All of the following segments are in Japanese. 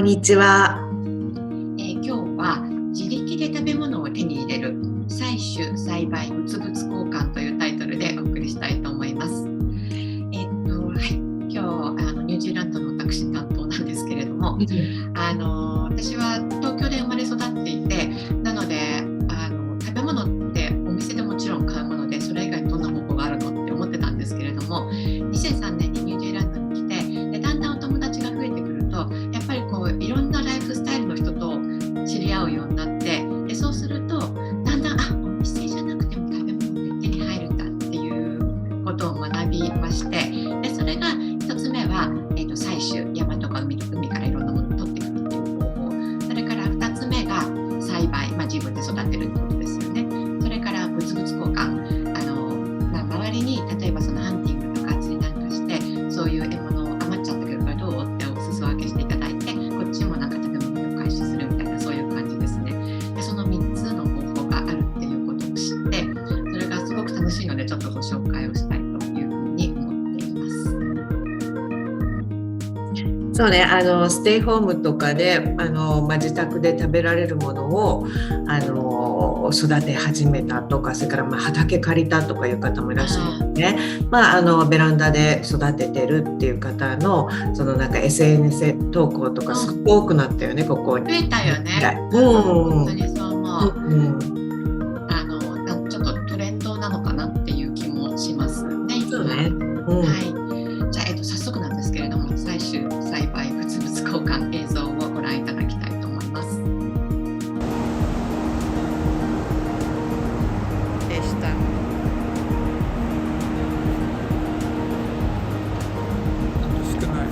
にちは。今日は自力で食べ物を手に入れる採取・栽培・物々交換というタイトルでお送りしたいと思います。今日ニュージーランドの私担当なんですけれども、私は東京で生まれ育っていて、なので食べ物ってお店でもちろん買うもので、それ以外にどんな方法があるのって思ってたんですけれども、2003年にニュージーランドに来て、でだんだんお友達が増えてくると、やっぱりいろんなライフスタイルの人と知り合うようになって、でそうするとだんだんお店じゃなくても食べ物って手に入るんだっていうことを学びまして、でそれが1つ目は、採取、山とか海からいろんなものを取っていくっていう方法、それから2つ目が栽培、自分で育てるってことですよね。それから物々交換、周りに例えばそのハンティングとか釣りなんかして、そういう獲物を余っちゃったけどこれどうってお裾分けしていただいて、こっちもなんか食べ物を回収するみたいな、そういう感じですね。でその3つの方法があるっていうことを知って、それがすごく楽しいので、ちょっとご紹介をしたいというふうに思っています。そうね、ステイホームとかで自宅で食べられるものを育て始めたとか、それから畑借りたとかいう方もいらっしゃるので、ベランダで育ててるっていう方のそのなんか SNS 投稿とかすごく多くなったよね、ここに。増えたよね。本当にそう思う。ちょっとトレンドなのかなっていう気もしますね。そうね。じゃあ、早速なんですけれども、採取・栽培・物々交換映像をご覧いただきたいと思います。でした。少ない。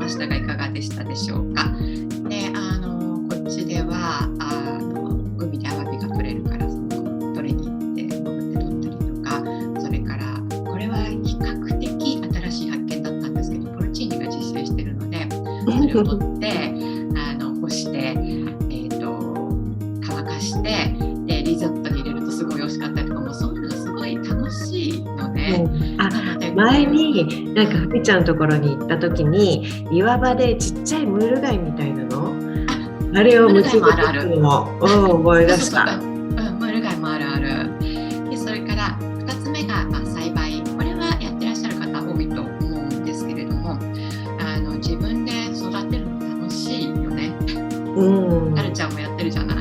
ましたがいかがでしたでしょうか。でこっちでは海でアワビが取れるから取りに行って潜って取ったりとか、それからこれは比較的新しい発見だったんですけど、ポルチーニが自生しているのでそれを取って干して、乾かしてでリゾットに入れるとすごい美味しかったりとか、もうそういうのがすごい楽しいので、なので前になんかふみちゃんのところに行った時に岩場でちっちゃいムール貝みたいなの、あれをムール貝もあるある、思い出した。ムール貝もあるある。でそれから2つ目が、栽培。これはやってらっしゃる方多いと思うんですけれども、自分で育てるの楽しいよね。なるちゃんもやってるじゃない。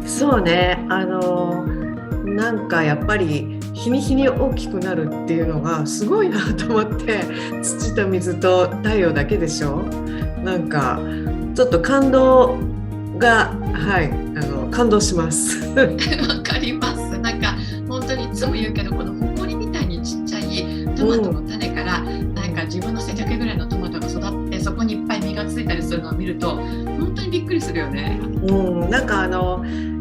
そうね、なんかやっぱり日に日に大きくなるっていうのがすごいなと思って、土と水と太陽だけでしょ。なんかちょっと感動が、感動しますわかります。なんか本当にいつも言うけど、このホコリみたいにちっちゃいトマトの種から、なんか自分の背丈ぐらいのトマトが育ってそこにいっぱい実がついたりするのを見ると本当にびっくりするよね。なんか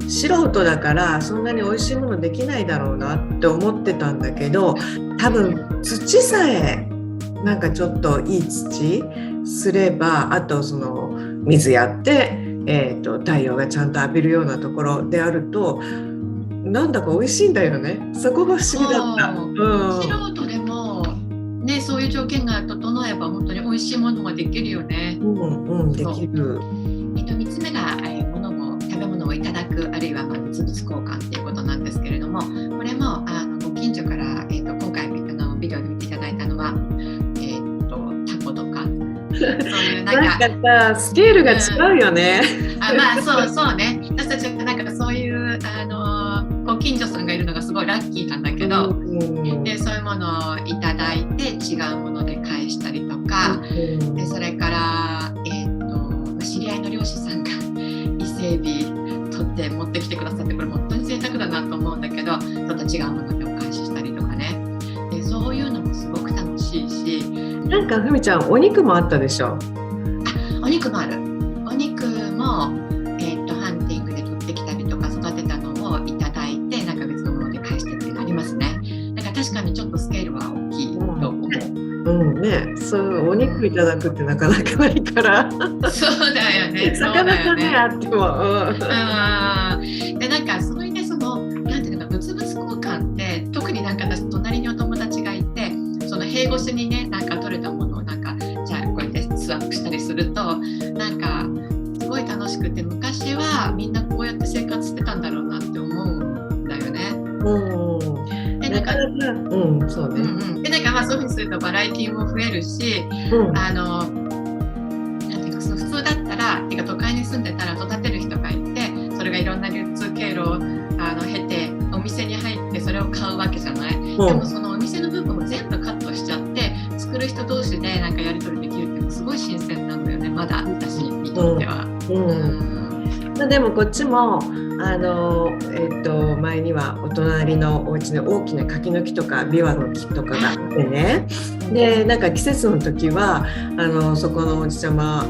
素人だからそんなに美味しいものできないだろうなって思ってたんだけど、多分土さえなんかちょっといい土すれば、あとその水やって、太陽がちゃんと浴びるようなところであるとなんだか美味しいんだよね。そこが不思議だった。素人でもね、そういう条件が整えば本当に美味しいものができるよね。できる。3つ目が、食べ物をいただく、あるいは物々交換っていうことなんですけれども、これもご近所から、今回ビデオで見ていただいたのは、タコとかそういうなんかさ、スケールが違うよね。そうね。私たちはなんかそういうご近所さんがいるのがすごいラッキーなんだけど、でそういうものをいただいて違うもので返したりとか、でそれから、知り合いの漁師さんが伊勢エビ取って持ってきてくださって、これ本当に贅沢だなと思うんだけど、ちょっと違うものでお返ししたりとかね。でそういうのもすごく楽しいし、なんかふみちゃんお肉もあったでしょ。お肉もある。お肉も、ハンティングで取ってきたりとか育てたのをいただいて、なんか別のもので返してっていうのありますね。だから確かにちょっとスケールは大きいと思う。そうお肉いただくってなかなかないからそうだよね。なかなかね、あっても。でなんかそういうね、なんていうのか、物々交換って特になんか私隣にお友達がいて、その塀越しにね、なんか取れたものをなんかじゃあこうやってスワップしたりすると、なんかすごい楽しくて、昔はみんなこうやって生活してたんだろうなって思うんだよね。でなんかそうね。でなんかそういうふうにするとバラエティも増えるし、なんていうか、普通だったら、都会に住んでたら育てる人がいて、それがいろんな流通経路を経てお店に入ってそれを買うわけじゃない。でもそのお店の部分を全部カットしちゃって作る人同士でなんかやり取りできるっていうのすごい新鮮なのよね、まだ私にとっては。でもこっちも前にはお隣のお家に大きな柿の木とかビワの木とかがあってね、でなんか季節の時はそこのおじちゃま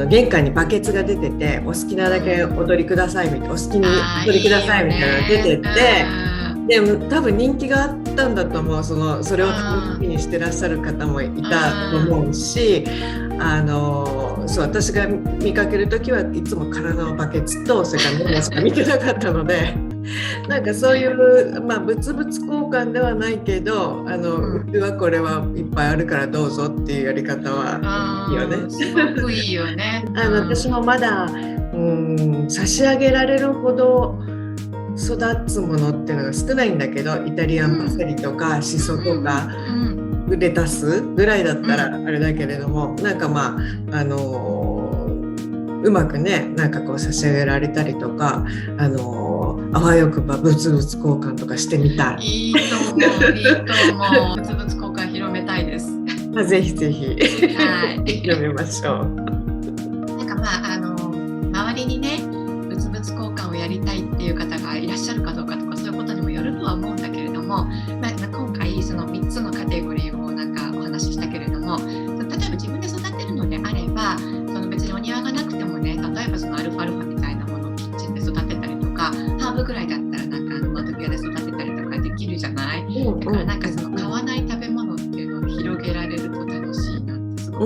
玄関にバケツが出てて、お好きなだけ踊りくださいみたいな、お好きに踊りくださいみたいなのが出てて、で多分人気があったんだと思う。それを楽しみにしてらっしゃる方もいたと思うし、そう私が見かけるときはいつも空のバケツとそれからメモしか見てなかったのでなんかそういう、物々交換ではないけど、うちはこれはいっぱいあるからどうぞっていうやり方はいいよね。すごくいいよね。私もまだ差し上げられるほど育つものっていうのが少ないんだけど、イタリアンパセリとかシソとか、レタスぐらいだったらあれだけれども、なんかうまくね、なんかこう差し上げられたりとか、あわよくば物々交換とかしてみたい。いいと思う。物々交換広めたいです。ぜひぜひ、広めましょう。なんか周りにね、物々交換をやりたいっていう方がいらっしゃるかどうかとか、そういうことにもよるとは思うんだけれども、今回その3つのカテゴリーをなんかお話ししたけれども、例えば自分で育て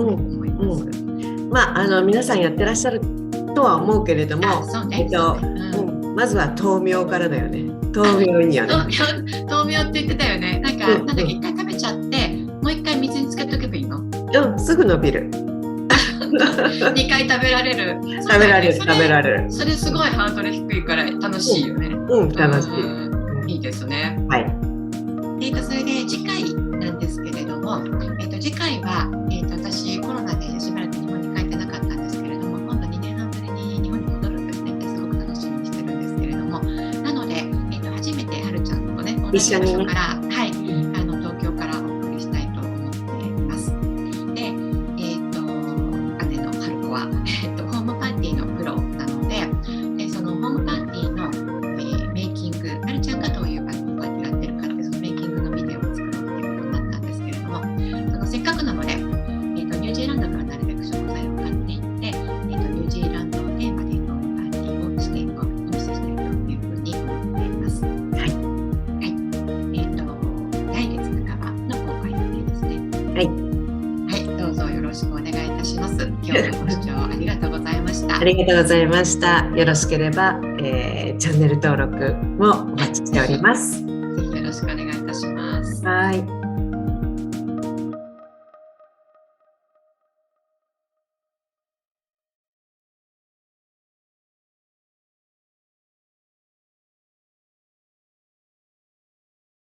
思います。皆さんやってらっしゃるとは思うけれども、そうね、そうね、まずは豆苗からだよね。豆苗いいよね。豆苗って言ってたよね。なんだっけ、一回食べちゃってもう一回水につけとけばいいの？すぐ伸びる。2回食べられる。食べられる。それすごいハードル低いから楽しいよね。楽しい。いいですね。はい。それで次回なんですけれども、次回は、私コロナでしばらく日本に帰ってなかったんですけれども、今度2年半ぶりに日本に戻るんですね。すごく楽しみにしてるんですけれども、なので、初めてはるちゃんとね、同じ場所から、はい、東京からお送りしたいと思っています。で、姉のはるこは、ホームパーティーのプロなので、そのホームパーティーの、メイキング、はるちゃんがどういうパーティーやってるかって、そのメイキングのビデオを作ろうということになったんですけれども、せっかくなので、ニュージーランドからなるべく食材を買っていって、ニュージーランドをテーマでのパーティーをしていこう、お見せしたいというふうに思っています。はい。はい。来月半ばの公開予定ですね。はい。はい。どうぞよろしくお願いいたします。今日もご視聴ありがとうございました。ありがとうございました。よろしければ、チャンネル登録もお待ちしております。ぜひよろしくお願いいたします。はい。